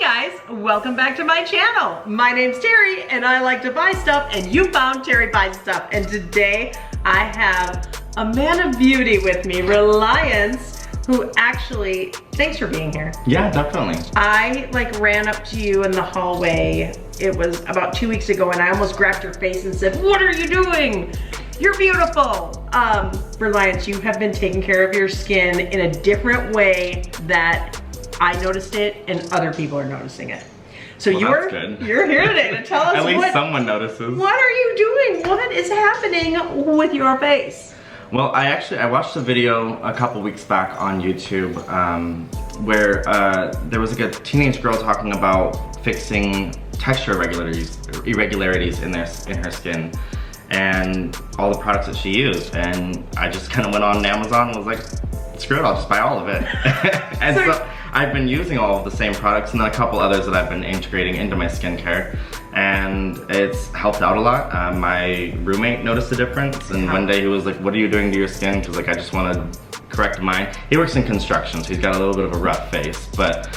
Hi guys, welcome back to my channel. My name's Terry and I like to buy stuff, and you found Terry Buys Stuff. And today I have a man of beauty with me, Reliance, who actually, thanks for being here. Yeah, definitely. I ran up to you in the hallway. It was about 2 weeks ago and I almost grabbed your face and said, "What are you doing? You're beautiful." Reliance, you have been taking care of your skin in a different way that I noticed it and other people are noticing it. So well, you're here today to tell us At least someone notices. What are you doing? What is happening with your face? Well, I watched a video a couple weeks back on YouTube where there was a teenage girl talking about fixing texture irregularities in her skin and all the products that she used, and I just kind of went on Amazon and was like, screw it, I'll just buy all of it. And so I've been using all of the same products and then a couple others that I've been integrating into my skincare, and it's helped out a lot. My roommate noticed a difference, and one day he was like, "What are you doing to your skin?" Because I just want to correct mine. He works in construction, so he's got a little bit of a rough face, but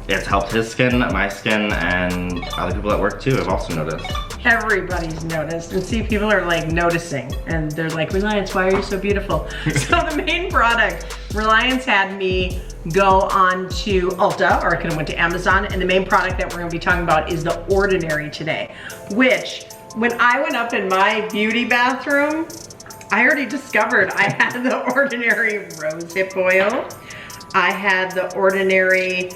it's helped his skin, my skin, and other people at work too have also noticed. Everybody's noticed, and see, people are noticing, and they're like, "Reliance, why are you so beautiful?" So the main product, Reliance had me go on to Ulta, or I could have went to Amazon, and the main product that we're gonna be talking about is the Ordinary today, which when I went up in my beauty bathroom, I already discovered I had the Ordinary rosehip oil. I had the Ordinary,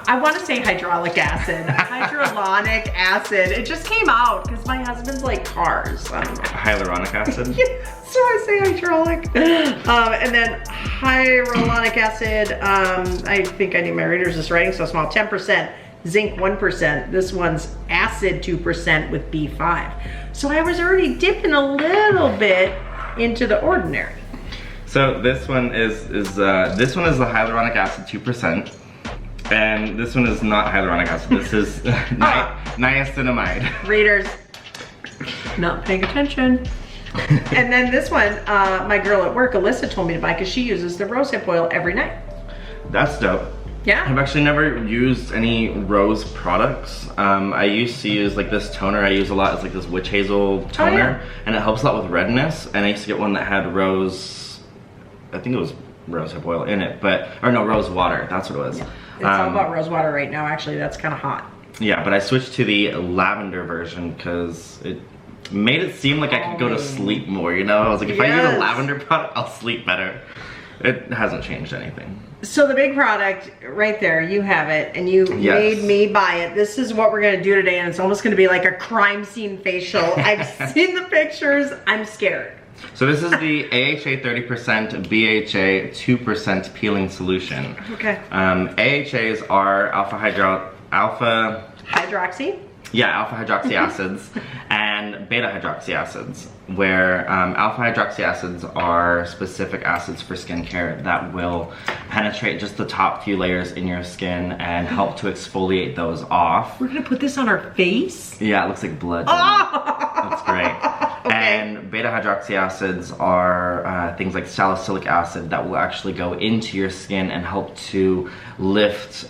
I want to say hydraulic acid, hyaluronic acid. It just came out because my husband's like cars. I don't know. Hyaluronic acid? Yeah, so I say hydraulic. And then hyaluronic acid, I think I need my readers this writing so small, 10%, zinc 1%. This one's acid 2% with B5. So I was already dipping a little bit into the Ordinary. So this one is the hyaluronic acid 2%. And this one is not hyaluronic acid. This is niacinamide. Readers, not paying attention. And then this one, my girl at work, Alyssa, told me to buy because she uses the rosehip oil every night. That's dope. Yeah. I've actually never used any rose products. I used to use this toner I use a lot. It's this witch hazel toner, and it helps a lot with redness. And I used to get one that had rose, I think it was rosehip oil in it, rose water. That's what it was. Yeah. It's all about rose water right now, actually. That's kind of hot. Yeah, but I switched to the lavender version because it made it seem like I could go to sleep more, you know? I was like, if I use a lavender product, I'll sleep better. It hasn't changed anything. So the big product, right there, you have it, and you made me buy it. This is what we're gonna do today, and it's almost gonna be like a crime scene facial. I've seen the pictures, I'm scared. So this is the AHA 30%, BHA 2% peeling solution. Okay. AHAs are alpha hydroxy? Yeah, alpha hydroxy acids and beta hydroxy acids, where alpha hydroxy acids are specific acids for skincare that will penetrate just the top few layers in your skin and help to exfoliate those off. We're gonna put this on our face? Yeah, it looks like blood. Oh! That's great. Okay. And beta hydroxy acids are things like salicylic acid that will actually go into your skin and help to lift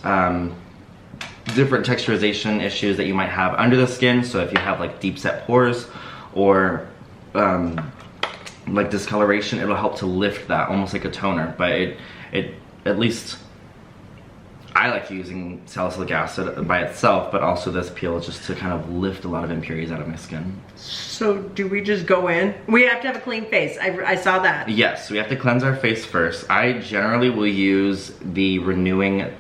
different texturization issues that you might have under the skin. So if you have deep set pores or discoloration, it'll help to lift that almost like a toner. But it at least I like using salicylic acid by itself, but also this peel just to kind of lift a lot of impurities out of my skin. So do we just go in? We have to have a clean face. I saw that. Yes, we have to cleanse our face first. I generally will use the renewing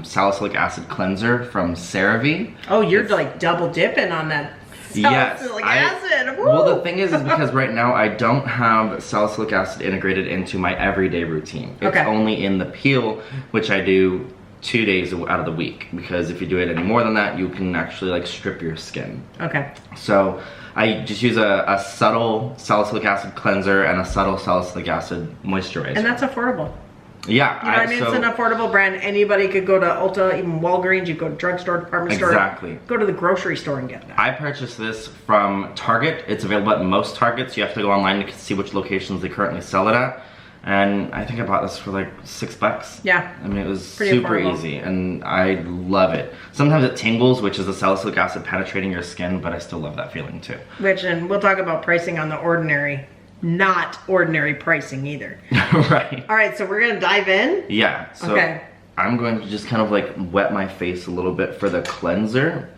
salicylic acid cleanser from CeraVe. Oh, you're double dipping on that salicylic acid. Woo! Well, the thing is because right now I don't have salicylic acid integrated into my everyday routine. It's only in the peel, which I do 2 days out of the week, because if you do it any more than that, you can actually strip your skin. Okay. So I just use a subtle salicylic acid cleanser and a subtle salicylic acid moisturizer. And that's affordable. Yeah. You know what I mean? It's an affordable brand. Anybody could go to Ulta, even Walgreens, you go to drugstore, department store. Exactly. Go to the grocery store and get that. I purchased this from Target. It's available at most Targets. You have to go online to see which locations they currently sell it at. And I think I bought this for like $6. Yeah. I mean, it was Pretty super affordable. easy, and I love it. Sometimes it tingles, which is the salicylic acid penetrating your skin, but I still love that feeling too. Which, and we'll talk about pricing on the Ordinary. Not Ordinary pricing either. Right. All right, so we're gonna dive in. Yeah. So Okay. I'm going to just kind of like wet my face a little bit for the cleanser.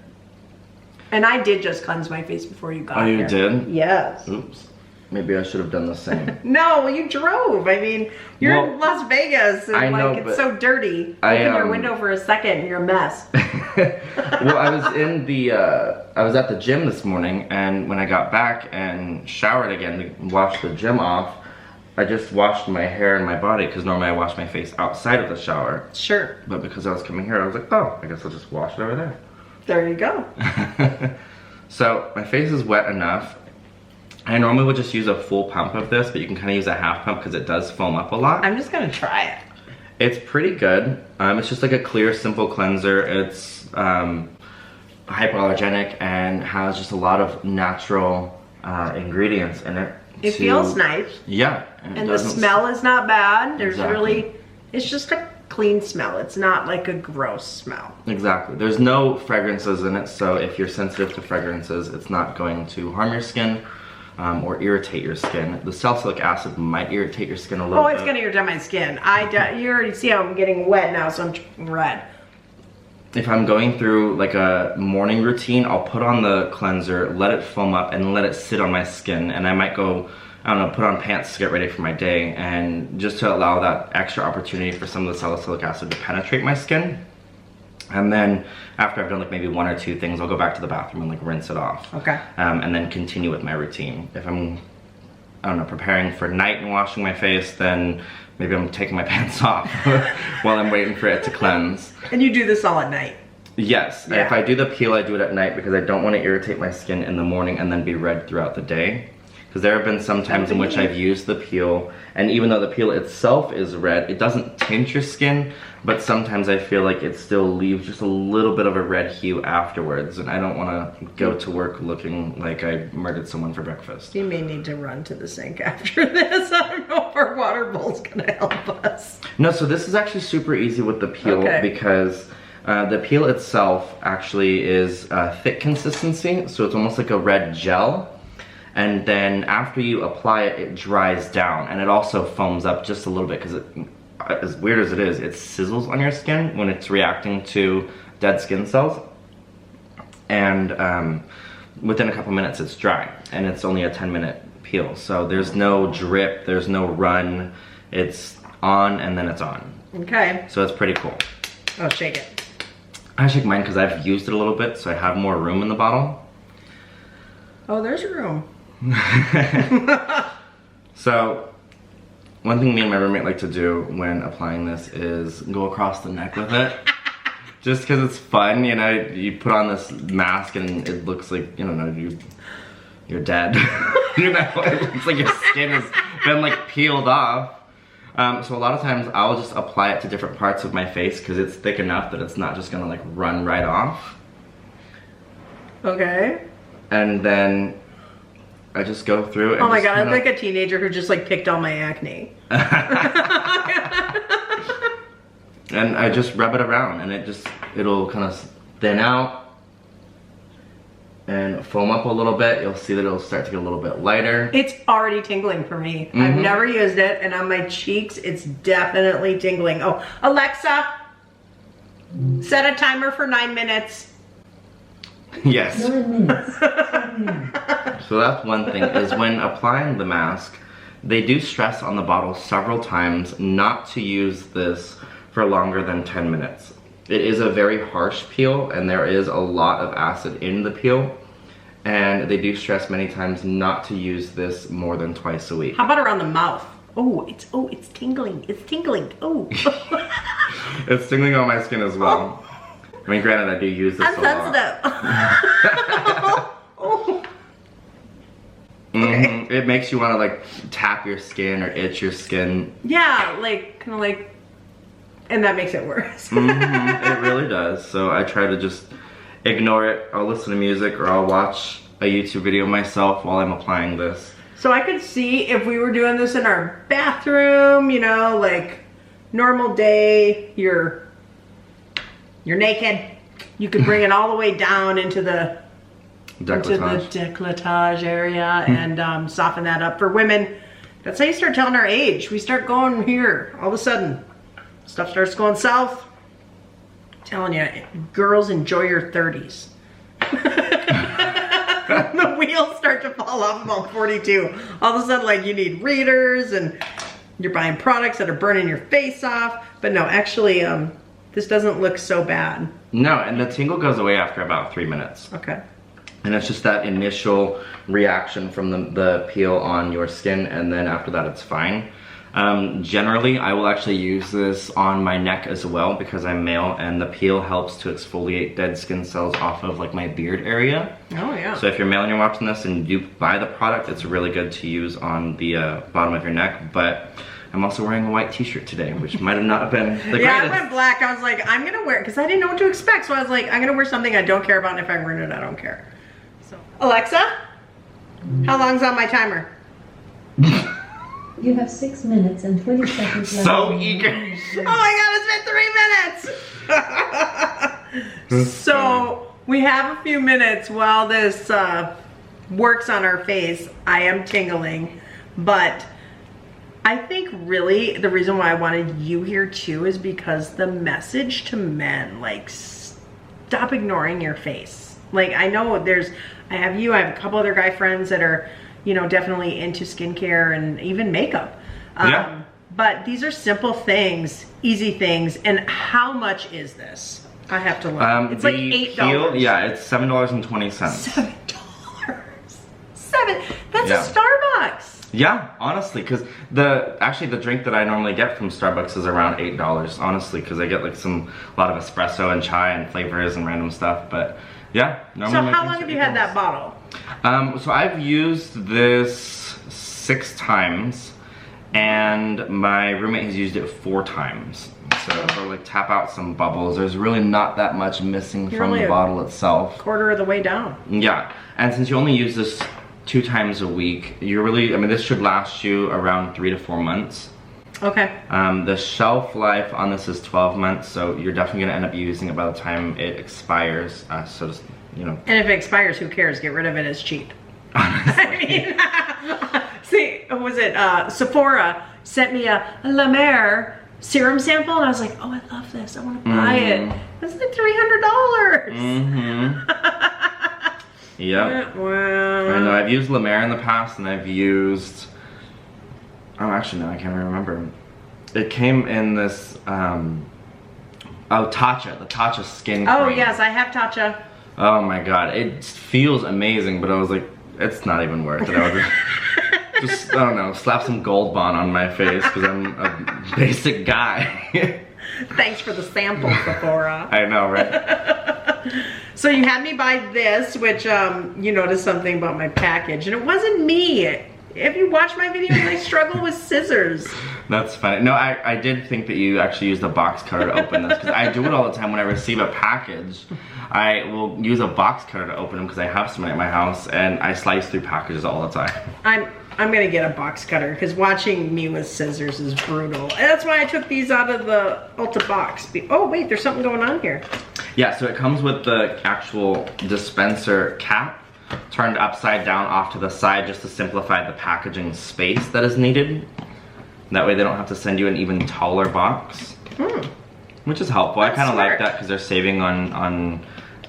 And I did just cleanse my face before you got Oh, here. you did? Yes. Oops. Maybe I should have done the same. No, you drove. I mean, you're in Well, Las Vegas and I know, like it's but so dirty. I, Open your window for a second and you're a mess. Well, I was in the, I was at the gym this morning, and when I got back and showered again to wash the gym off, I just washed my hair and my body, because normally I wash my face outside of the shower. Sure. But because I was coming here, I was like, oh, I guess I'll just wash it over there. There you go. So my face is wet enough. I normally would just use a full pump of this, but you can kind of use a half pump because it does foam up a lot. I'm just gonna try it. It's pretty good. It's just like a clear, simple cleanser. It's hypoallergenic and has just a lot of natural ingredients in it. It feels nice. Yeah. And the smell is not bad. There's Exactly. really, it's just a clean smell. It's not like a gross smell. Exactly. There's no fragrances in it, so if you're sensitive to fragrances, it's not going to harm your skin or irritate your skin. The salicylic acid might irritate your skin a little bit. Oh, it's gonna irritate my skin. You already see how I'm getting wet now, so I'm red. If I'm going through like a morning routine, I'll put on the cleanser, let it foam up, and let it sit on my skin. And I might go, I don't know, put on pants to get ready for my day, and just to allow that extra opportunity for some of the salicylic acid to penetrate my skin. And then after I've done like maybe 1 or 2 things, I'll go back to the bathroom and like rinse it off. Okay. And then continue with my routine. If I'm, I don't know, preparing for night and washing my face, then maybe I'm taking my pants off while I'm waiting for it to cleanse. And you do this all at night? Yes. Yeah. If I do the peel, I do it at night because I don't want to irritate my skin in the morning and then be red throughout the day. Because there have been some times in which I've used the peel, and even though the peel itself is red, it doesn't tint your skin, but sometimes I feel like it still leaves just a little bit of a red hue afterwards, and I don't want to go to work looking like I murdered someone for breakfast. You may need to run to the sink after this. I don't know if our water bowl's gonna help us. No, so this is actually super easy with the peel because the peel itself actually is thick consistency, so it's almost like a red gel. And then after you apply it, it dries down, and it also foams up just a little bit because as weird as it is, it sizzles on your skin when it's reacting to dead skin cells. And within a couple minutes, it's dry, and it's only a 10-minute peel. So there's no drip, there's no run. It's on, and then it's on. Okay. So it's pretty cool. Oh, shake it. I shake mine because I've used it a little bit, so I have more room in the bottle. Oh, there's room. So, one thing me and my roommate like to do when applying this is go across the neck with it. Just because it's fun, you know, you put on this mask and it looks like, you know, you're dead. You know, it looks like your skin has been like peeled off. So a lot of times I'll just apply it to different parts of my face because it's thick enough that it's not just gonna like run right off. Okay. And then I just go through and Oh my just god, I'm kinda- like a teenager who just like picked all my acne. And I just rub it around, and it'll kind of thin out and foam up a little bit. You'll see that it'll start to get a little bit lighter. It's already tingling for me. I've never used it, and on my cheeks, it's definitely tingling. Oh, Alexa, set a timer for 9 minutes. Yes. 9 minutes. 10 minutes. So that's one thing, is when applying the mask, they do stress on the bottle several times not to use this for longer than 10 minutes. It is a very harsh peel, and there is a lot of acid in the peel, and they do stress many times not to use this more than twice a week. How about around the mouth? Oh, it's tingling. It's tingling. Oh. It's tingling on my skin as well. I mean, granted, I do use this I'm a lot. sensitive. Oh. Mm-hmm. It makes you want to like tap your skin or itch your skin. Yeah, like kind of like, and that makes it worse. It really does. So I try to just ignore it. I'll listen to music or I'll watch a YouTube video myself while I'm applying this. So I could see if we were doing this in our bathroom, you know, like normal day, you're naked. You could bring it all the way down into the décolletage area and soften that up. For women, that's how you start telling our age. We start going here. All of a sudden, stuff starts going south. I'm telling you, girls, enjoy your 30s. The wheels start to fall off about 42. All of a sudden, like, you need readers and you're buying products that are burning your face off. But no, actually, this doesn't look so bad. No, and the tingle goes away after about 3 minutes. Okay. And it's just that initial reaction from the peel on your skin, and then after that it's fine. Generally, I will actually use this on my neck as well because I'm male, and the peel helps to exfoliate dead skin cells off of like my beard area. Oh yeah. So if you're male and you're watching this and you buy the product, it's really good to use on the bottom of your neck. But I'm also wearing a white t-shirt today, which might have not been the greatest. Yeah, I went black. I was like, I'm gonna wear it because I didn't know what to expect. So I was like, I'm gonna wear something I don't care about, and if I'm wearing it, I don't care. So Alexa, how long's on my timer? You have 6 minutes and 20 seconds left. So eager. Oh my god, it's been 3 minutes! So we have a few minutes while this works on our face. I am tingling, but I think really the reason why I wanted you here too is because the message to men, like, stop ignoring your face. Like, I know I have you, I have a couple other guy friends that are, you know, definitely into skincare and even makeup. Yeah. But these are simple things, easy things. And how much is this? I have to look. It's like $8. Peel, yeah, it's $7.20. $7. That's Yeah. a Starbucks. Yeah, honestly, because actually the drink that I normally get from Starbucks is around $8, honestly, because I get like a lot of espresso and chai and flavors and random stuff. But yeah, normally. So how long have you had that bottle? So I've used this 6 times, and my roommate has used it 4 times. So if I like tap out some bubbles, there's really not that much missing from the bottle itself. Quarter of the way down. Yeah, and since you only use this 2 times a week, you're really, I mean, this should last you around 3 to 4 months. Okay. The shelf life on this is 12 months, so you're definitely gonna end up using it by the time it expires. So just, you know. And if it expires, who cares? Get rid of it, it's cheap. I mean, see, was it Sephora sent me a La Mer serum sample, and I was like, oh, I love this. I want to buy it. It's like $300. Yep. Wow. I know, I've used La Mer in the past, and I've used, oh, actually, no, I can't remember. It came in this, oh, Tatcha, the Tatcha skin cream. Oh, yes, I have Tatcha. Oh my god, it feels amazing, but I was like, it's not even worth it. I would just, I don't know, slap some Gold Bond on my face because I'm a basic guy. Thanks for the sample, Sephora. I know, right? So you had me buy this, which you noticed something about my package, and it wasn't me. If you watch my videos, I struggle with scissors. That's funny. No, I did think that you actually used a box cutter to open this, because I do it all the time when I receive a package. I will use a box cutter to open them because I have some at my house, and I slice through packages all the time. I'm gonna get a box cutter because watching me with scissors is brutal. And that's why I took these out of the Ulta box. Oh wait, there's something going on here. Yeah, so it comes with the actual dispenser cap turned upside down off to the side just to simplify the packaging space that is needed. That way they don't have to send you an even taller box. Which is helpful. I kind of like that because they're saving on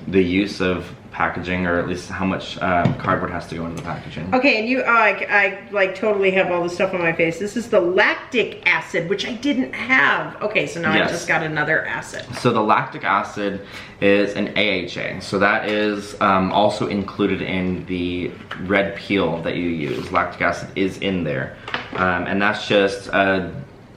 the use of packaging, or at least how much cardboard has to go into the packaging. Okay, and you, I like totally have all this stuff on my face. This is the lactic acid, which I didn't have. Okay, so now I just got another acid. So the lactic acid is an AHA. So that is also included in the red peel that you use. Lactic acid is in there. And that's just,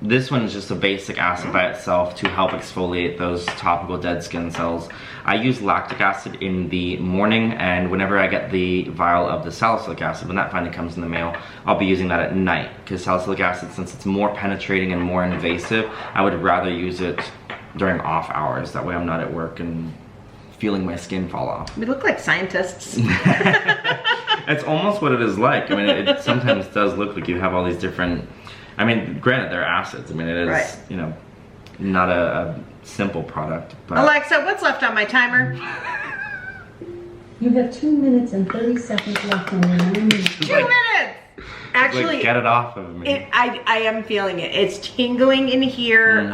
this one is just a basic acid by itself to help exfoliate those topical dead skin cells. I use lactic acid in the morning, and whenever I get the vial of the salicylic acid, when that finally comes in the mail, I'll be using that at night. Because salicylic acid, since it's more penetrating and more invasive, I would rather use it during off hours. That way I'm not at work and feeling my skin fall off. We look like scientists. It's almost what it is like. I mean, it sometimes does look like you have all these different, I mean, granted, they're acids. I mean, it is, right. you know, not a simple product. But Alexa, what's left on my timer? You have 2 minutes and 30 seconds left on your 9 minutes. 2 minutes! Actually, like, get it off of me. I am feeling it. It's tingling in here.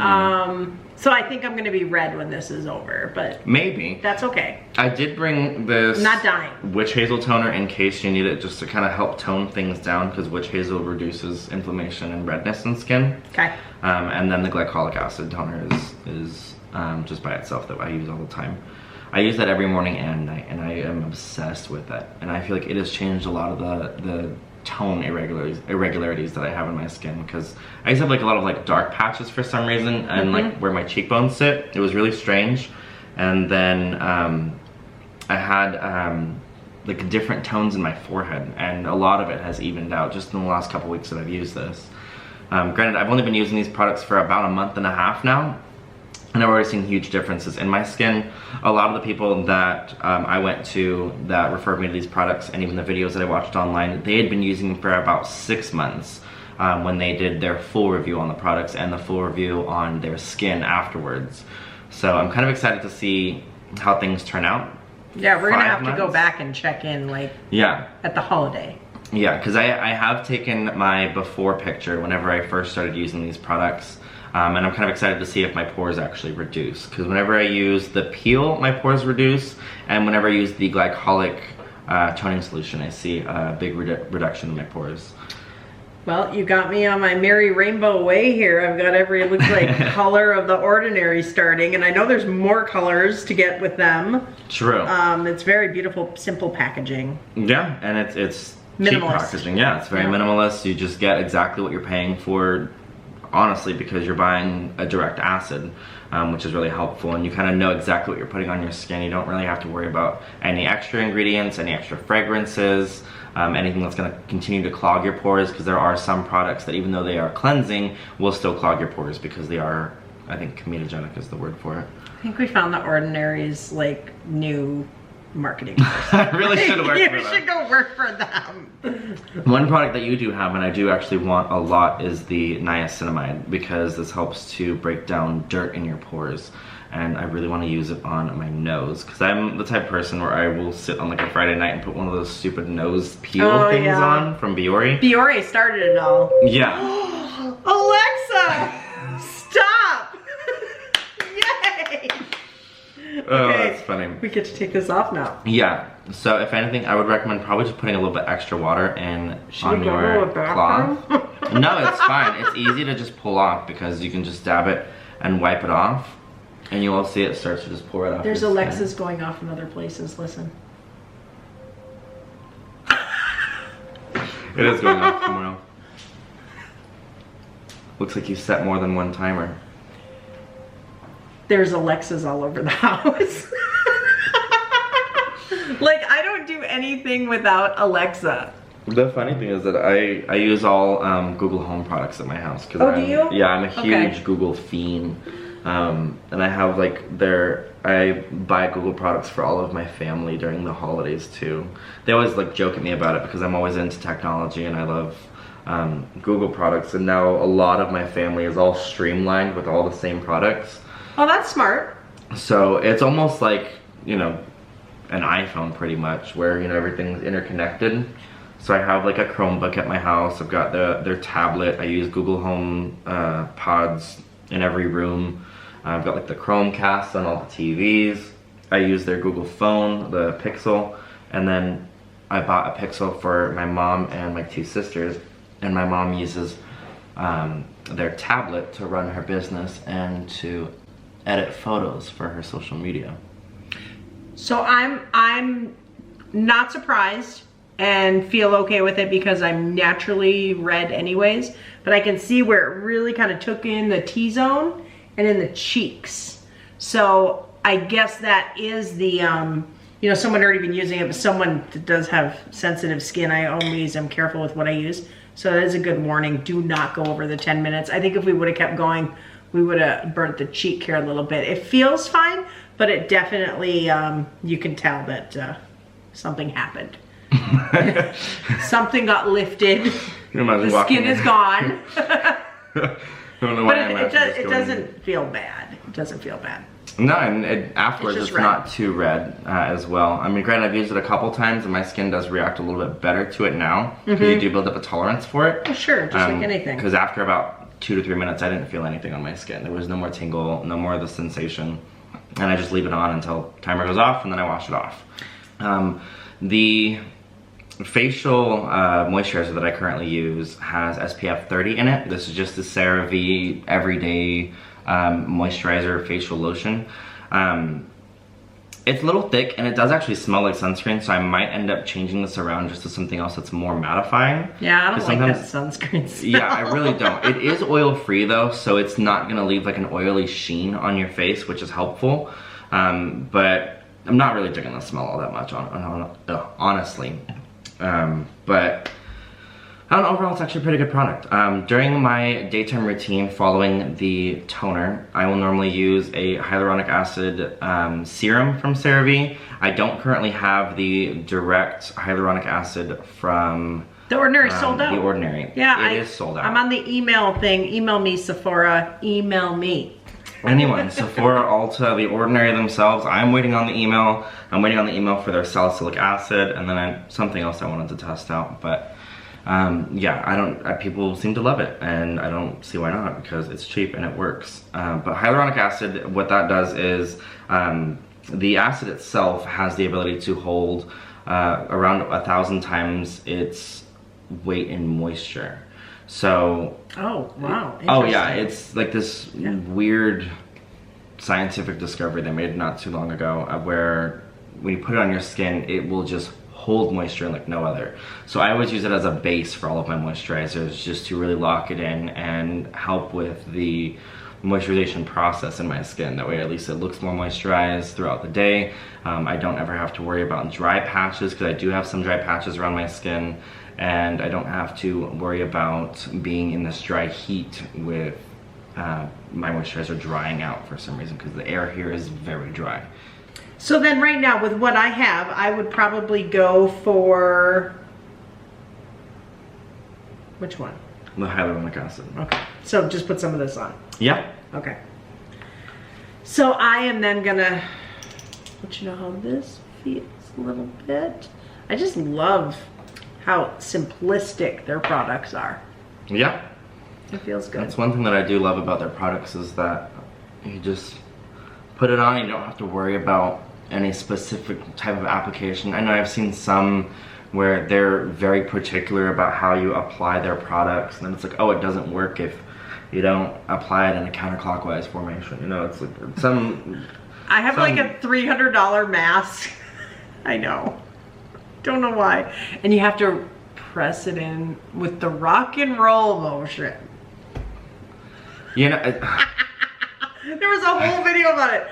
So I think I'm gonna be red when this is over, but maybe. that's okay. I did bring this I'm not dying. witch hazel toner in case you need it, just to kind of help tone things down, because witch hazel reduces inflammation and redness in skin. Okay. And then the glycolic acid toner is just by itself that I use all the time. I use that every morning and night, and I am obsessed with that. And I feel like it has changed a lot of the tone irregularities that I have in my skin, because I used to have like a lot of like dark patches for some reason, and like where my cheekbones sit, it was really strange. And then I had like different tones in my forehead, and a lot of it has evened out just in the last couple weeks that I've used this. Granted, I've only been using these products for about a month and a half now, and I've already seen huge differences in my skin. A lot of the people that I went to that referred me to these products, and even the videos that I watched online, they had been using them for about 6 months when they did their full review on the products and the full review on their skin afterwards. So I'm kind of excited to see how things turn out. Yeah, we're gonna have 5 to go months. back and check in like at the holiday. Yeah, because I have taken my before picture whenever I first started using these products. And I'm kind of excited to see if my pores actually reduce, because whenever I use the peel, my pores reduce, and whenever I use the glycolic toning solution, I see a big reduction in my pores. Well, you got me on my merry rainbow way here. I've got every, it looks like, color of the Ordinary starting, and I know there's more colors to get with them. True. It's very beautiful, simple packaging. Yeah, and it's cheap Minimalist. packaging. Yeah, it's very minimalist. You just get exactly what you're paying for, honestly, because you're buying a direct acid, which is really helpful, and you kind of know exactly what you're putting on your skin. You don't really have to worry about any extra ingredients, any extra fragrances, anything that's going to continue to clog your pores, because there are some products that, even though they are cleansing, will still clog your pores because they are, I think, comedogenic is the word for it. I think we found the Ordinary's like new marketing. I really should have worked for them. You should go work for them. One product that you do have, and I do actually want a lot, is the niacinamide, because this helps to break down dirt in your pores. And I really want to use it on my nose, because I'm the type of person where I will sit on like a Friday night and put one of those stupid nose peel things on from Biore. Biore started it all. Yeah. Alexa, stop! Yay! Oh, Okay, that's funny. we get to take this off now. Yeah, so if anything, I would recommend probably just putting a little bit extra water in on we go to your a bathroom? cloth. No, it's fine. It's easy to just pull off, because you can just dab it and wipe it off, and you will see it starts to just pour it off. There's your skin. Alexas going off in other places, listen. It is going off tomorrow. Looks like you set more than one timer. There's Alexas all over the house. Like, I don't do anything without Alexa. The funny thing is that I use all Google Home products at my house. Oh, do you? Yeah, I'm a huge Okay. Google fiend. And I have like I buy Google products for all of my family during the holidays too. They always like joke at me about it, because I'm always into technology and I love Google products. And now a lot of my family is all streamlined with all the same products. Oh, that's smart. So it's almost like, you know, an iPhone pretty much, where, you know, everything's interconnected. So I have like a Chromebook at my house. I've got their tablet. I use Google Home pods in every room. I've got like the Chromecast on all the TVs. I use their Google phone, the Pixel, and then I bought a Pixel for my mom and my 2 sisters, and my mom uses their tablet to run her business and to edit photos for her social media. So I'm not surprised and feel okay with it, because I'm naturally red anyways, but I can see where it really kind of took in the T-zone and in the cheeks. So I guess that is the, you know, someone already been using it, but someone that does have sensitive skin, I always am careful with what I use. So that is a good warning. Do not go over the 10 minutes. I think if we would have kept going, we would have burnt the cheek here a little bit. It feels fine, but it definitely, you can tell that something happened. Something got lifted. You can imagine The walking skin in. is gone. I don't know why But I'm it actually just going- doesn't feel bad. It doesn't feel bad. No, and afterwards It's it's, just red. not too red as well. I mean, granted, I've used it a couple times and my skin does react a little bit better to it now. Because you do build up a tolerance for it. Oh, sure, just like anything. Because after about 2 to 3 minutes, I didn't feel anything on my skin. There was no more tingle, no more of the sensation. And I just leave it on until timer goes off and then I wash it off. The facial moisturizer that I currently use has SPF 30 in it. This is just the CeraVe everyday moisturizer facial lotion. It's a little thick and it does actually smell like sunscreen, so I might end up changing this around just to something else that's more mattifying. Yeah, I don't 'Cause like that sometimes- sunscreen smell. Yeah, I really don't. It is oil free though, so it's not gonna leave like an oily sheen on your face, which is helpful. But I'm not really digging the smell all that much, honestly. But I don't know, overall it's actually a pretty good product. During my daytime routine following the toner, I will normally use a hyaluronic acid serum from CeraVe. I don't currently have the direct hyaluronic acid from The Ordinary sold out. The Ordinary. Yeah, it is sold out. I'm on the email thing. Email me, Sephora. Email me. Anyone, Sephora, Ulta, The Ordinary themselves, I'm waiting on the email. I'm waiting on the email for their salicylic acid, and then something else I wanted to test out. But yeah, people seem to love it, and I don't see why not, because it's cheap and it works. But hyaluronic acid, what that does is, the acid itself has the ability to hold around 1,000 times its weight in moisture. So, Oh, wow. oh yeah, Interesting. it's like this weird scientific discovery they made not too long ago, where when you put it on your skin, it will just hold moisture like no other. So I always use it as a base for all of my moisturizers, just to really lock it in and help with the moisturization process in my skin. That way at least it looks more moisturized throughout the day. I don't ever have to worry about dry patches, because I do have some dry patches around my skin, and I don't have to worry about being in this dry heat with my moisturizer drying out for some reason, because the air here is very dry. So then right now with what I have, I would probably go for, which one? The hyaluronic acid. Okay, so just put some of this on. Yeah. Okay. So I am then gonna let you know how this feels a little bit. I just love how simplistic their products are. Yeah. It feels good. That's one thing that I do love about their products, is that you just put it on and you don't have to worry about any specific type of application. I know I've seen some where they're very particular about how you apply their products, and then it's like, oh, it doesn't work if you don't apply it in a counterclockwise formation. You know, it's like I have like a $300 mask. I know. Don't know why. And you have to press it in with the rock and roll motion. you know, There was a whole video about it.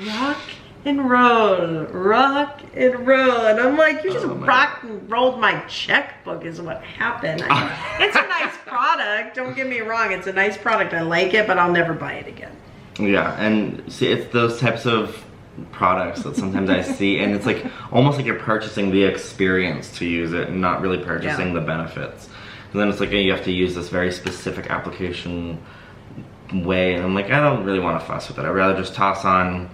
Rock and roll, rock and roll. And I'm like, you just rock and rolled my checkbook is what happened. It's a nice product. Don't get me wrong. It's a nice product. I like it, but I'll never buy it again. yeah, and see, it's those types of products that sometimes I see, and it's like almost like you're purchasing the experience to use it and not really purchasing the benefits. And then it's like, you have to use this very specific application way, and I'm like, I don't really want to fuss with it. I'd rather just toss on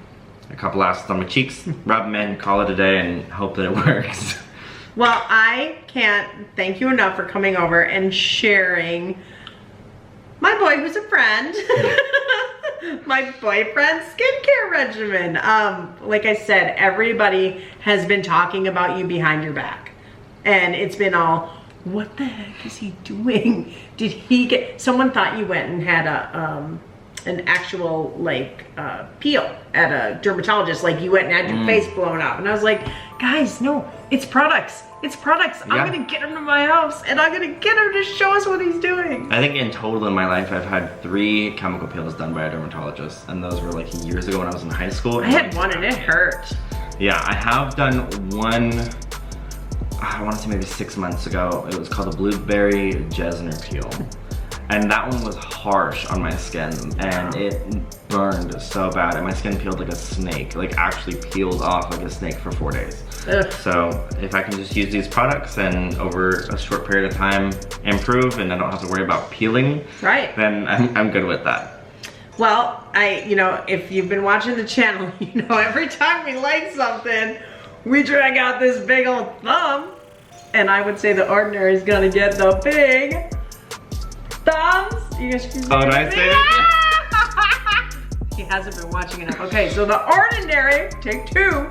a couple acids on my cheeks, rub them in, call it a day, and hope that it works. Well, I can't thank you enough for coming over and sharing my boy who's a friend, my boyfriend's skincare regimen. Like I said, everybody has been talking about you behind your back. And it's been all, what the heck is he doing? Did he get, someone thought you went and had an actual like peel at a dermatologist, like you went and had your face blown up. And I was like, guys, no, it's products. It's products. Yeah. I'm gonna get him to my house and I'm gonna get him to show us what he's doing. I think in total in my life, I've had 3 chemical peels done by a dermatologist, and those were like years ago when I was in high school. I had one and it hurt. Yeah, I have done one, I want to say maybe 6 months ago. It was called the Blueberry Jesner Peel. And that one was harsh on my skin, and it burned so bad, and my skin peeled like a snake, like actually peeled off like a snake for 4 days. Ugh. So if I can just use these products and over a short period of time improve and I don't have to worry about peeling, Right. then I'm good with that. Well, you know, if you've been watching the channel, you know every time we like something, we drag out this big old thumb. And I would say the Ordinary is gonna get the big thumbs. You guys can Oh, did I say it? He hasn't been watching enough. Okay, so the Ordinary, take two.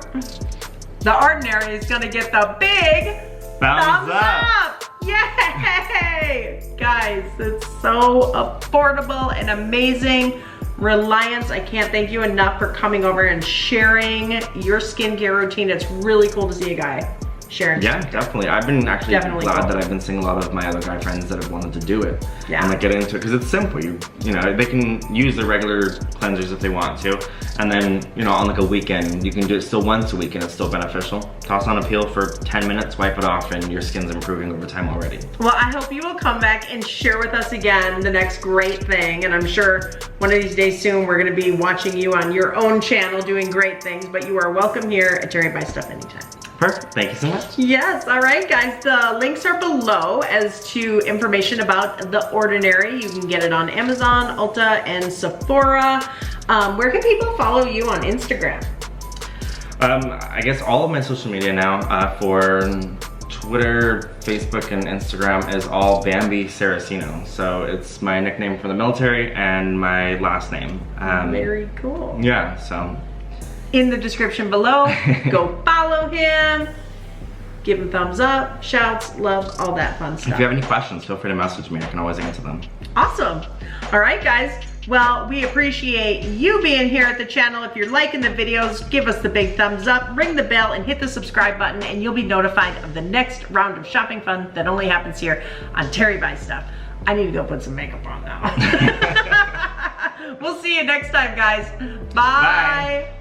The Ordinary is gonna get the big thumbs up. Yay! Guys, it's so affordable and amazing. Reliance, I can't thank you enough for coming over and sharing your skincare routine. It's really cool to see a guy sharing. Yeah, definitely. I've been actually Definitely glad cool. that I've been seeing a lot of my other guy friends that have wanted to do it. Yeah. And like get into it because it's simple. You know, they can use the regular cleansers if they want to, and then you know on like a weekend you can do it still once a week and it's still beneficial. Toss on a peel for 10 minutes, wipe it off, and your skin's improving over time already. Well, I hope you will come back and share with us again the next great thing. And I'm sure one of these days soon we're gonna be watching you on your own channel doing great things, but you are welcome here at Terry Buy Stuff anytime. Perfect. Thank you so much. Yes, all right, guys. The links are below as to information about the Ordinary. You can get it on Amazon, Ulta, and Sephora. Where can people follow you on Instagram? I guess all of my social media now for Twitter, Facebook, and Instagram is all Bambi Saraceno. So it's my nickname from the military and my last name. Very cool. Yeah, so. In the description below, go follow him, give him thumbs up, shouts, love, all that fun stuff. If you have any questions, feel free to message me. I can always answer them. Awesome. All right, guys. Well, we appreciate you being here at the channel. If you're liking the videos, give us the big thumbs up, ring the bell, and hit the subscribe button, and you'll be notified of the next round of shopping fun that only happens here on Terry Buy Stuff. I need to go put some makeup on now. We'll see you next time, guys. Bye. Bye.